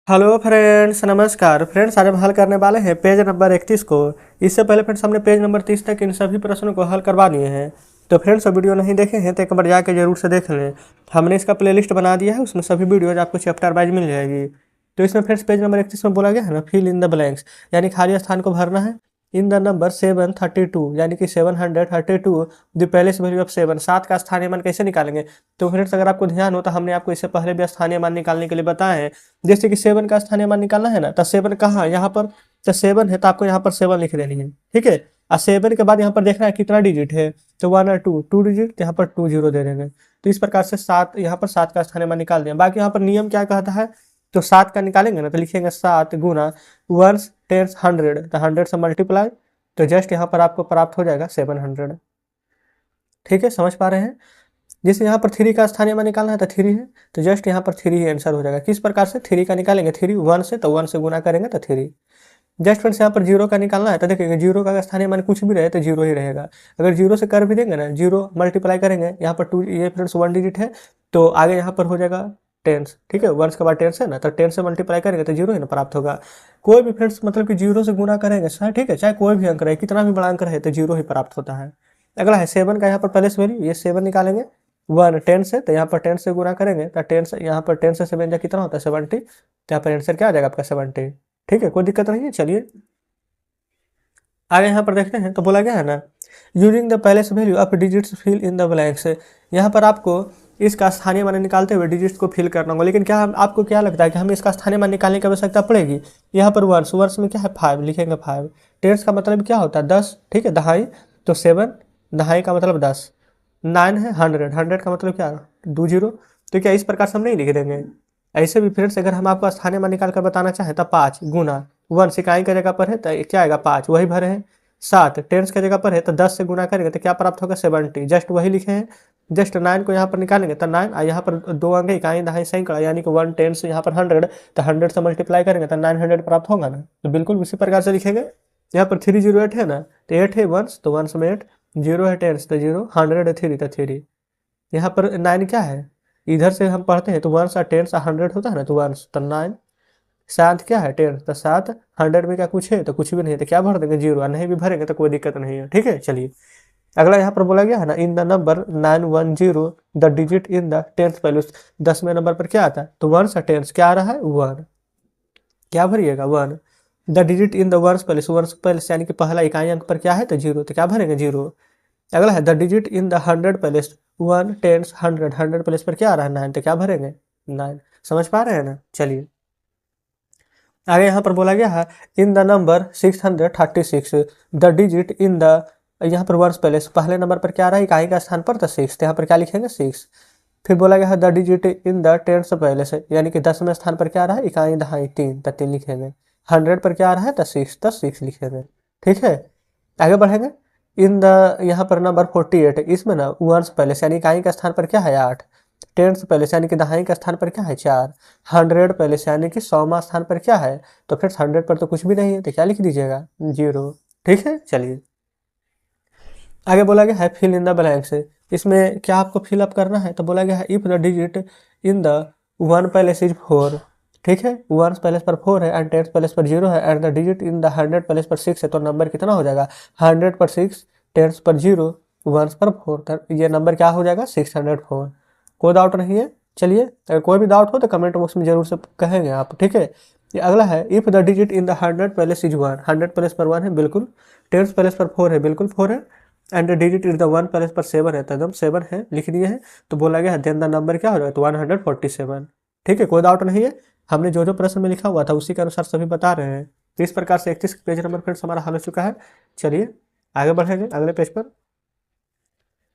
Hello friends, नमस्कार friends. आज हम हल करने वाले हैं पेज नंबर 31 को। इससे पहले फ्रेंड्स हमने पेज नंबर 30 तक इन सभी प्रश्नों को हल करवा दिए हैं। तो फ्रेंड्स वीडियो नहीं देखे हैं तो एक बार जाके जरूर से देख लें। हमने इसका प्लेलिस्ट बना दिया है, उसमें सभी वीडियोज आपको चैप्टर वाइज मिल जाएगी। तो इसमें फ्रेंड्स पेज नंबर 31 में बोला गया है ना, फिल इन द ब्लैंक्स, यानी खाली स्थान को भरना है। इन द नंबर 732, यानी कि 732 द पहलेस वैल्यू ऑफ 7, 7 का स्थानीय मान कैसे निकालेंगे। तो फ्रेंड्स अगर आपको ध्यान हो तो हमने आपको इससे पहले भी स्थानीय मान निकालने के लिए बताया है। जैसे कि 7 का स्थानीय मान निकालना है ना, तो 7 कहाँ यहाँ पर, तो 7 है तो आपको यहाँ पर 7 लिख देनी है, ठीक है। और 7 के बाद यहाँ पर देखना है कितना डिजिट है, तो 1 और 2 डिजिट, यहाँ पर 2 0 दे देंगे। तो इस प्रकार से 7, यहाँ पर 7 का स्थानीय मान निकाल दिया। बाकी यहाँ पर नियम क्या कहता है, तो 7 का निकालेंगे ना तो लिखेंगे 7 गुना 1 10 100, तो 100 से मल्टीप्लाई, तो जस्ट यहाँ पर आपको प्राप्त हो जाएगा 700। ठीक है, समझ पा रहे हैं। जैसे यहाँ पर 3 का स्थानीय मान निकालना है तो 3 है, तो जस्ट यहाँ पर 3 ही आंसर हो जाएगा। किस प्रकार से 3 का निकालेंगे, 3 1 से, तो 1 से गुना करेंगे तो 3। जस्ट फ्रेंड्स यहाँ पर 0 का निकालना है तो देखेंगे 0 का स्थानीय मान कुछ भी रहे तो 0 ही रहेगा। अगर 0 से कर भी देंगे ना, 0 मल्टीप्लाई करेंगे, यहाँ पर 2, ये फ्रेंड्स 1 डिजिट है, तो आगे यहाँ पर हो जाएगा 10, ठीक है। 1 के बाद 10 है ना, तो 10 से मल्टीप्लाई करेंगे तो 0 ही ना प्राप्त होगा। कोई भी फ्रेंड्स मतलब कि 0 से गुना करेंगे सर, ठीक है, चाहे कोई भी अंक रहे, कितना भी बड़ा अंक रहे तो 0 ही प्राप्त होता है। अगला है 7 का, यहाँ पर पहले से वैल्यू, ये 7 निकालेंगे 1 10 से, तो यहाँ पर 10 से गुना करेंगे तो 10 से, यहाँ पर 10 से 7 जा कितना होता है 70, तो यहाँ पर आंसर क्या आ जाएगा आपका 70। ठीक है, कोई दिक्कत नहीं है। चलिए आगे यहाँ पर देखते हैं, तो बोला गया है ना, using the place value of digits fill in the blanks. यहाँ पर आपको इसका स्थानीय मान निकालते हुए डिजिट्स को फिल करना होगा। लेकिन क्या आपको क्या लगता है कि हमें इसका स्थानीय मान निकालने की आवश्यकता पड़ेगी। यहाँ पर वर्ष, वर्ष में क्या है 5 लिखेंगे 5। टेंस का मतलब क्या होता है 10, ठीक है, दहाई, तो 7, दहाई का मतलब 10, 9 है 100, 100 का मतलब क्या 2 0। तो क्या इस प्रकार से हम नहीं लिख देंगे। ऐसे भी फ्रेंड्स अगर हम आपको स्थानीय मान निकाल कर बताना चाहें तो 5 गुना 1 इकाई का जगह पर है तो क्या आएगा 5, वही भरे हैं। 7 टेंस की जगह पर है तो 10 से गुना करेंगे तो क्या प्राप्त होगा 70, जस्ट वही लिखे हैं। जस्ट 9 को यहाँ पर निकालेंगे तो 9, यहाँ पर 2 अंक इकाई दहाई सैकड़ा, यानी कि 1 10 यहाँ पर 100, तो 100 से मल्टीप्लाई करेंगे तो 900 प्राप्त होगा ना। तो बिल्कुल उसी प्रकार से लिखेंगे। यहाँ पर 308 है ना, तो 8 है 1, तो 1 में 8, 0 है 10 तो 0, 100 है 3 तो 3। यहाँ पर 9 क्या है, इधर से हम पढ़ते हैं तो 1 और 10 और 100 होता है ना, तो 1 तो 9, 7 क्या है 10, तो 7, 100 में क्या कुछ है तो कुछ भी नहीं है, तो क्या भर देंगे 0, और नहीं भी भरेंगे तो कोई दिक्कत नहीं है। ठीक है, चलिए अगला यहाँ पर बोला गया है ना, in the number 910 the digit in the 10th place. 10वें नंबर पर क्या आता है, तो 1 और 10 क्या आ रहा है 1, क्या भरिएगा 1। The digit in the 1st place, 1st place यानी कि पहला इकाई अंक पर क्या है तो 0, तो क्या भरेंगे 0। अगला है the digit in the 100 place, 1 10 100, 100 place पर क्या आ रहा है 9, तो क्या भरेंगे 9। समझ पा रहे हैं ना। चलिए आगे यहाँ पर बोला गया है, इन the number 636 the digit in the, यहाँ पर वर्स प्लेस, पहले नंबर पर क्या आ रहा है इकाई का स्थान पर, तो 6, तो यहाँ पर क्या लिखेंगे 6। फिर बोला गया है the digit in the 10th place, यानी कि 10वें स्थान पर क्या आ रहा है इकाई दहाई 3, तो 3 लिखेंगे। 100 पर क्या आ रहा है तो 6, तो 6 लिखेंगे। ठीक है, आगे बढ़ेंगे। इन द, यहाँ पर नंबर 48, इसमें ना 1st प्लेस यानी इकाई का स्थान पर क्या है 8, 10th प्लेस यानी कि दहाई का स्थान पर क्या है 4, 100 प्लेस यानी कि 100वां स्थान पर क्या है, तो फिर 100 पर तो कुछ भी नहीं है, तो क्या लिख दीजिएगा 0। ठीक है, चलिए आगे बोला गया है फिल इन द ब्लैंक्स। इसमें क्या आपको फिल अप करना है, तो बोला गया है if the digit in the 1 place is 4, ठीक है, 1 प्लेस पर 4 है एंड 10th प्लेस पर 0 है and the digit in the 100 place पर 6 है, तो नंबर कितना हो जाएगा 100 पर 6, 10th पर 0, 1 पर 4, तो ये नंबर क्या हो जाएगा 604। कोई डाउट नहीं है। चलिए अगर कोई भी डाउट हो तो कमेंट बॉक्स में जरूर से कहेंगे आप। ठीक है, ये अगला है if the digit in the 100 place is 1, 100 place पर 1 है बिल्कुल, 10th प्लेस पर 4 है बिल्कुल 4 है, and digit in the 1 place पर 7 है, तो एकदम 7 है लिख दिए हैं। तो बोला गया है देन द नंबर क्या हो जाएगा, तो 147। ठीक है, कोई डाउट नहीं है। हमने जो जो प्रश्न में लिखा हुआ था उसी के अनुसार सभी बता रहे हैं। तो इस प्रकार से 31 पेज नंबर फ्रेंड्स हमारा हल हो चुका है। चलिए आगे बढ़ेंगे अगले पेज पर।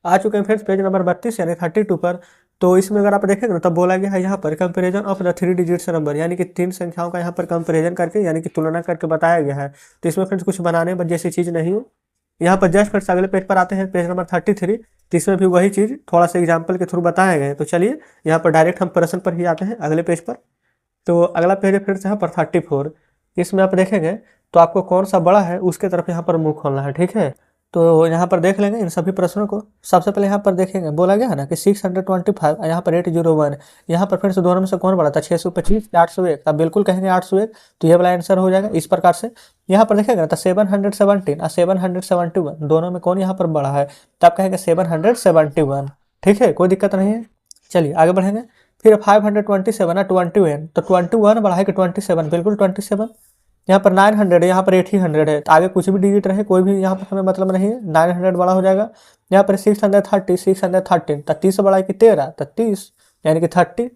आ चुके हैं फ्रेंड्स पेज नंबर 32 यानी 32 पर। तो इसमें अगर आप देखेंगे ना, तब बोला गया है यहाँ पर comparison of the 3 digits number, यानी कि 3 संख्याओं का यहाँ पर कंपैरिजन करके यानी कि तुलना करके बताया गया है। तो इसमें फ्रेंड्स कुछ बनाने पर जैसी चीज़ नहीं है। यहाँ पर जस्ट फ्रेंड्स अगले पेज पर आते हैं, पेज नंबर 33। तो इसमें भी वही चीज़ थोड़ा सा एग्जाम्पल के थ्रू बताए गए हैं। तो चलिए यहाँ पर डायरेक्ट हम प्रश्न पर ही आते हैं अगले पेज पर। तो अगला पेज है फ्रेंड्स यहाँ पर 34। इसमें आप देखेंगे तो आपको कौन सा बड़ा है उसके तरफ यहाँ पर मुंह खोलना है। ठीक है, तो यहाँ पर देख लेंगे इन सभी प्रश्नों को। सबसे पहले यहाँ पर देखेंगे, बोला गया है ना कि 625, यहाँ पर 801, यहाँ पर फिर से दोनों में से कौन बड़ा था, 625 या 801। अब बिल्कुल कहेंगे 801, तो ये वाला आंसर हो जाएगा इस प्रकार से। यहाँ पर देखेंगे तो 717 और 771, दोनों में कौन यहाँ पर बड़ा है, तो आप कहेंगे 771। ठीक है, कोई दिक्कत नहीं है। चलिए आगे बढ़ेंगे। फिर 527 और 21, तो 21 बड़ा है कि 27, बिल्कुल 27। यहाँ पर 900 है, यहाँ पर 800 है, तो आगे कुछ भी डिजिट रहे कोई भी यहाँ पर हमें मतलब नहीं है, 900 बड़ा हो जाएगा। यहाँ पर 630, 613, तो 30 बड़ा है कि 13, तो 30 यानी कि 30।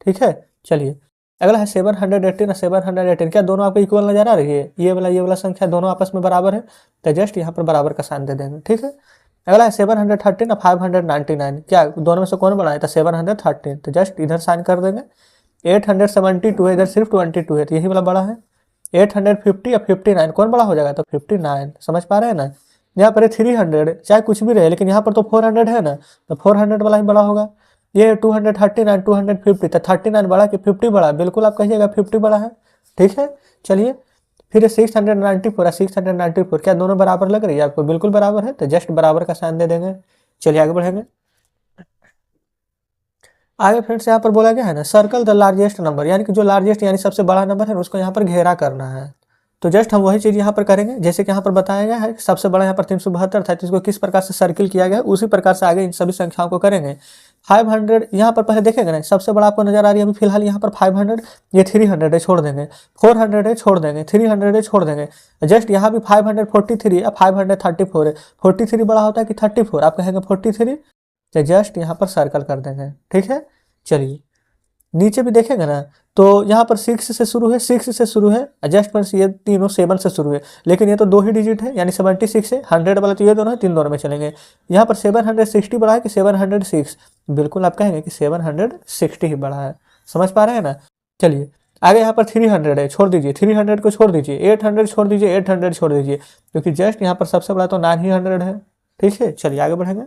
ठीक है, चलिए अगला है 718 और 718, क्या दोनों आपको इक्वल नजर आ रही है, ये वाला संख्या दोनों आपस में बराबर है, तो जस्ट यहाँ पर बराबर का साइन दे देंगे। ठीक है, अगला है 713 और 599, क्या दोनों में से कौन बड़ा है, तो 713, तो जस्ट इधर साइन कर देंगे। 872 है, इधर सिर्फ 22 है, तो यही वाला बड़ा है। 850 या 59 कौन बड़ा हो जाएगा, तो 59, समझ पा रहे हैं ना। यहाँ पर 300, चाहे कुछ भी रहे, लेकिन यहाँ पर तो 400 है ना, तो 400 वाला ही बड़ा होगा। ये 239, 250, तो 39 बड़ा कि 50 बड़ा, बिल्कुल आप कहिएगा 50 बड़ा है। ठीक है, चलिए फिर 694 और 694, क्या दोनों बराबर लग रही है आपको, बिल्कुल बराबर है, तो जस्ट बराबर का साइन दे देंगे। चलिए आगे बढ़ेंगे। आगे फ्रेंड्स यहाँ पर बोला गया है ना, सर्कल द लार्जेस्ट नंबर, यानी कि जो लार्जेस्ट यानी सबसे बड़ा नंबर है उसको यहाँ पर घेरा करना है। तो जस्ट हम वही चीज़ यहाँ पर करेंगे, जैसे कि यहाँ पर बताया गया है सबसे बड़ा यहाँ पर 372 था, तो इसको किस प्रकार से सर्किल किया गया है उसी प्रकार से आगे इन सभी संख्याओं को करेंगे। 500 यहाँ पर पहले देखेंगे ना, सबसे बड़ा आपको नजर आ रही है अभी फिलहाल यहाँ पर 500, ये 300 है छोड़ देंगे, 400 है छोड़ देंगे, 300 है छोड़ देंगे। जस्ट यहाँ भी 543 या 534 है, 43 बड़ा होता है कि 34, आप कहेंगे 43, तो जस्ट यहाँ पर सर्कल कर देंगे। ठीक है, चलिए नीचे भी देखेंगे ना, तो यहाँ पर 6 से शुरू है, 6 से शुरू है, जस्ट पर ये तीनों 7 से शुरू है, लेकिन ये तो 2 ही डिजिट है यानी 76 है। 100 वाला तो ये दोनों है, तीन दोनों में चलेंगे। यहाँ पर 760 बड़ा है कि 706, बिल्कुल आप कहेंगे कि 760 ही बड़ा है, समझ पा रहे हैं ना। चलिए आगे यहाँ पर 300 है, छोड़ दीजिए, 300 को छोड़ दीजिए, 800 छोड़ दीजिए, 800 छोड़ दीजिए, क्योंकि जस्ट यहाँ पर सबसे बड़ा तो 900 है। ठीक है, चलिए आगे बढ़ेंगे।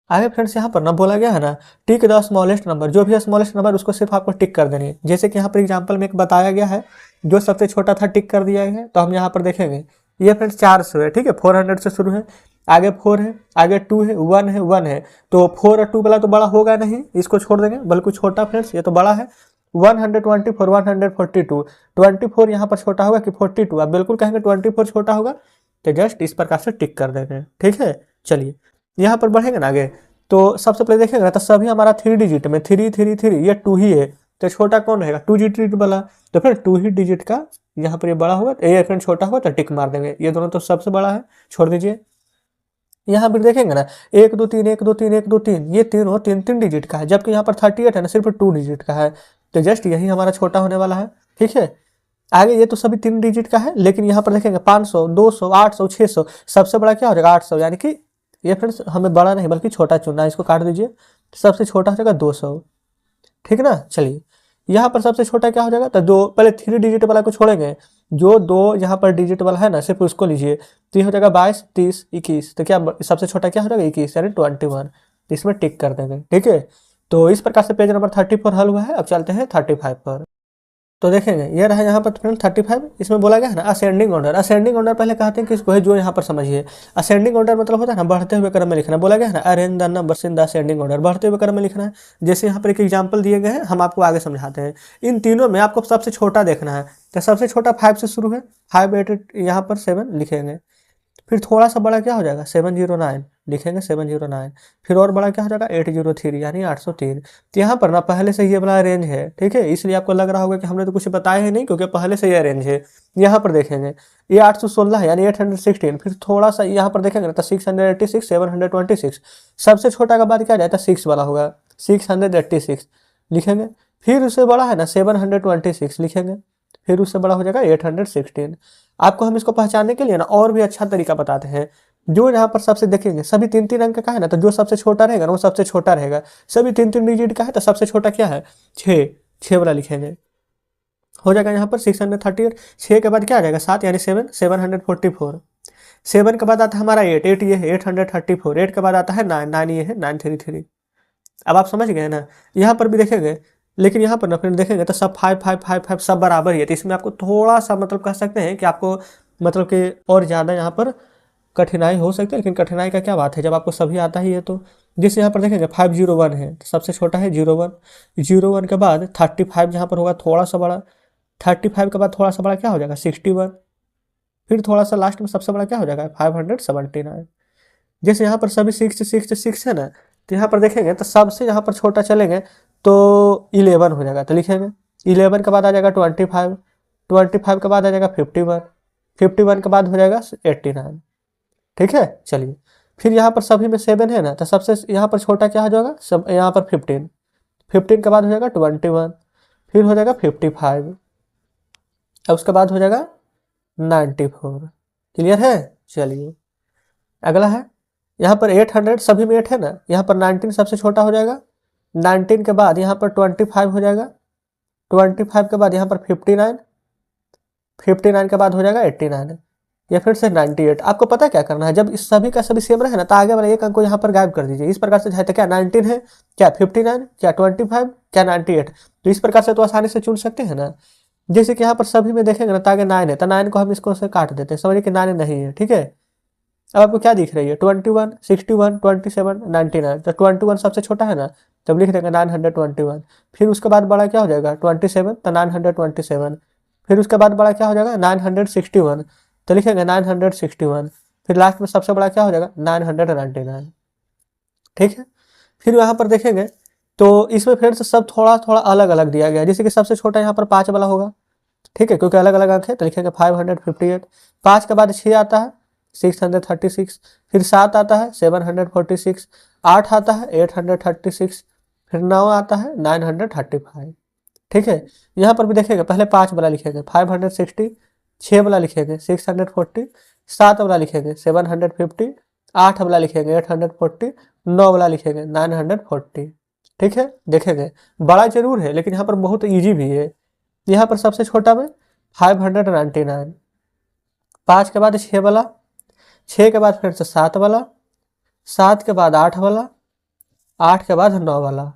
आगे फ्रेंड्स यहाँ पर ना बोला गया है ना, टिक द स्मॉलेस्ट नंबर, जो भी स्मॉलेस्ट नंबर उसको सिर्फ आपको टिक कर देनी है। जैसे कि यहाँ पर एग्जांपल में एक बताया गया है, जो सबसे छोटा था टिक कर दिया है, तो हम यहाँ पर देखेंगे ये फ्रेंड्स 400 है। ठीक है, 400 से शुरू है, आगे 4 है, आगे 2 है, 1 है, 1 है, तो 4 और 2 वाला तो बड़ा होगा नहीं, इसको छोड़ देंगे, बल्कि छोटा फ्रेंड्स ये तो बड़ा है। 124, 142, 24 यहाँ पर छोटा होगा कि 42, आप बिल्कुल कहेंगे 24 छोटा होगा, तो जस्ट इस प्रकार से टिक कर देंगे। ठीक है, चलिए यहाँ पर बढ़ेंगे ना आगे, तो सबसे पहले देखेंगे ना, तो सभी हमारा 3 डिजिट में 3 3 3, ये 2 ही है, तो छोटा कौन रहेगा, 2 डिजिट वाला, तो फिर 2 ही डिजिट का यहाँ पर ये बड़ा होगा, तो ये फ्रेंड छोटा होगा तो टिक मार देंगे। ये दोनों तो सबसे बड़ा है, छोड़ दीजिए। यहाँ पर देखेंगे ना 1 2 3 1 2 3 1 2 3, ये तीनों 3 3 डिजिट का है, जबकि यहाँ पर 38 है ना, सिर्फ 2 डिजिट का है, तो जस्ट यही हमारा छोटा होने वाला है। ठीक है, आगे ये तो सभी 3 डिजिट का है, लेकिन यहाँ पर देखेंगे 500, 200, 800, 600, सबसे बड़ा क्या हो जाएगा 800, यानी कि ये फ्रेंड्स हमें बड़ा नहीं बल्कि छोटा चुनना है, इसको काट दीजिए, सबसे छोटा हो जाएगा 200। ठीक ना, चलिए यहाँ पर सबसे छोटा क्या हो जाएगा, तो दो, पहले 3 डिजिट वाला को छोड़ेंगे, जो 2 यहाँ पर डिजिट वाला है ना सिर्फ उसको लीजिए, तो ये हो जाएगा 22, 30, 21, तो क्या सबसे छोटा क्या हो जाएगा 21 यानी 21, इसमें टिक कर देंगे। ठीक है, तो इस प्रकार से पेज नंबर 34 हल हुआ है। अब चलते हैं 35 पर। तो देखेंगे ये रहा यहाँ पर फ्रेंड 35, इसमें बोला गया है ना असेंडिंग ऑर्डर। असेंडिंग ऑर्डर पहले कहते हैं कि इसको है, जो यहाँ पर समझिए असेंडिंग ऑर्डर मतलब होता है ना बढ़ते हुए क्रम में लिखना। बोला गया है ना arrange the numbers in the ascending order, बढ़ते हुए क्रम में लिखना है। जैसे यहाँ पर एक एग्जाम्पल दिए गए हैं, हम आपको आगे समझाते हैं। इन तीनों में आपको सबसे छोटा देखना है, तो सबसे छोटा 5 से शुरू है, 5 8 यहाँ पर 7 लिखेंगे, फिर थोड़ा सा बड़ा क्या हो जाएगा 709 लिखेंगे, 709, फिर और बड़ा क्या हो जाएगा 803 यानी 803। तो यहाँ पर ना पहले से ये वाला रेंज है। ठीक है, इसलिए आपको लग रहा होगा कि हमने तो कुछ बताया ही नहीं, क्योंकि पहले से ये रेंज है। यहाँ पर देखेंगे ये 816 है यानी 816, फिर थोड़ा सा यहाँ पर देखेंगे तो 686, 726, सबसे छोटा का बाद क्या जाता है 6 वाला होगा, 686 लिखेंगे, फिर उससे बड़ा है ना 726 लिखेंगे, फिर उससे बड़ा हो जाएगा 816। आपको हम इसको पहचानने के लिए ना और भी अच्छा तरीका बताते हैं। जो यहाँ पर सबसे देखेंगे सभी 3 3 अंक का है ना, तो जो सबसे छोटा रहेगा ना वो सबसे छोटा रहेगा। सभी 3 3 डिजिट का है, तो सबसे छोटा क्या है 6 वाला लिखेंगे, हो जाएगा यहाँ पर 638। 6 के बाद क्या आ जाएगा 7 यानी 744। 7 के बाद आता है हमारा 8 ये है 834। 8 के बाद आता है 9 ये है 933। अब आप समझ गए ना। यहाँ पर भी देखेंगे, लेकिन यहाँ पर ना फ्रेंड देखेंगे तो सब 5 5 5 5 सब बराबर ही है, तो इसमें आपको थोड़ा सा मतलब कह सकते हैं कि आपको मतलब कि और ज़्यादा यहाँ पर कठिनाई हो सकती है, लेकिन कठिनाई का क्या बात है जब आपको सभी आता ही है तो। जैसे यहाँ पर देखेंगे 501 है तो सबसे छोटा है 01, 01 के बाद 35 जहाँ पर होगा थोड़ा सा बड़ा, 35 के बाद थोड़ा सा बड़ा क्या हो जाएगा 61, फिर थोड़ा सा लास्ट में सबसे बड़ा क्या हो जाएगा 579। जैसे यहाँ पर सभी 6 है ना, तो यहाँ पर देखेंगे तो सबसे यहाँ पर छोटा चलेंगे तो 11 हो जाएगा, तो लिखेंगे 11 के बाद आ जाएगा 25, 25 के बाद आ जाएगा 51, 51 के बाद हो जाएगा 89। ठीक है, चलिए फिर यहाँ पर सभी में 7 है ना, तो सबसे यहाँ पर छोटा क्या हो जाएगा सब यहाँ पर 15, 15 के बाद हो जाएगा 21, फिर हो जाएगा 55, अब उसके बाद हो जाएगा 94। क्लियर है। चलिए अगला है यहाँ पर 800, सभी में 8 है ना, यहाँ पर 19 सबसे छोटा हो जाएगा, 19 के बाद यहाँ पर 25 हो जाएगा, 25 के बाद यहाँ पर 59, 59 के बाद हो जाएगा 89, या फिर से 98। आपको पता क्या करना है, जब इस सभी का सभी सेम रहे ना तो आगे वाला एक अंक को यहाँ पर गायब कर दीजिए। इस प्रकार से चाहे तो क्या 19 है, क्या 59, क्या 25, क्या 98, तो इस प्रकार से तो आसानी से चुन सकते हैं ना। जैसे कि यहाँ पर सभी में देखेंगे ना तो आगे 9 है, तो 9 को हम इसको से काट देते हैं, समझिए कि 9 नहीं है। ठीक है, अब आपको क्या दिख रही है 21, 61, 27, 99, तो 21 सबसे छोटा है ना, जब लिख देंगे 921, फिर उसके बाद बड़ा क्या हो जाएगा 27, तो 927, फिर उसके बाद बड़ा क्या हो जाएगा 961, तो लिखेंगे 961, फिर लास्ट में सबसे बड़ा क्या हो जाएगा 999। ठीक है, फिर यहाँ पर देखेंगे तो इसमें फिर से सब थोड़ा थोड़ा अलग अलग दिया गया है। जैसे कि सबसे छोटा यहाँ पर 5 वाला होगा, ठीक है, क्योंकि अलग अलग अंक है, तो लिखेंगे 558, 5 के बाद 6 आता है 636, फिर 7 आता है 746, 8 आता है 836, फिर 9 आता है 935। ठीक है, यहाँ पर भी देखेंगे पहले 5 वाला लिखेंगे 560, 6 वाला लिखेंगे 640, 7 वाला लिखेंगे 750, 8 वाला लिखेंगे 840, 9 वाला लिखेंगे 940। ठीक है, देखेंगे बड़ा जरूर है लेकिन यहाँ पर बहुत ईजी भी है। यहाँ पर सबसे छोटा में 599, 5 के बाद 6 वाला, 6 के बाद फिर से 7 वाला, 7 के बाद 8 वाला, 8 के बाद 9 वाला।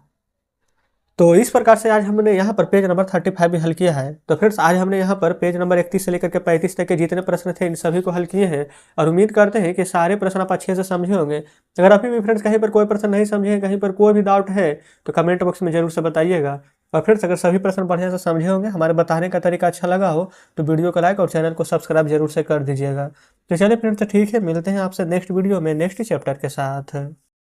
तो इस प्रकार से आज हमने यहाँ पर पेज नंबर 35 भी हल किया है। तो फ्रेंड्स आज हमने यहाँ पर पेज नंबर 31 से लेकर के 35 तक के जितने प्रश्न थे इन सभी को हल किए हैं और उम्मीद करते हैं कि सारे प्रश्न आप अच्छे से समझे होंगे। अगर अभी भी फ्रेंड्स कहीं पर कोई प्रश्न नहीं समझे, कहीं पर कोई भी डाउट है तो कमेंट बॉक्स में जरूर से बताइएगा। और फ्रेंड्स अगर सभी प्रश्न बढ़िया से समझे होंगे, हमारे बताने का तरीका अच्छा लगा हो तो वीडियो को लाइक और चैनल को सब्सक्राइब जरूर से कर दीजिएगा। तो चलिए फ्रेंड्स ठीक है, मिलते हैं आपसे नेक्स्ट वीडियो में नेक्स्ट चैप्टर के साथ।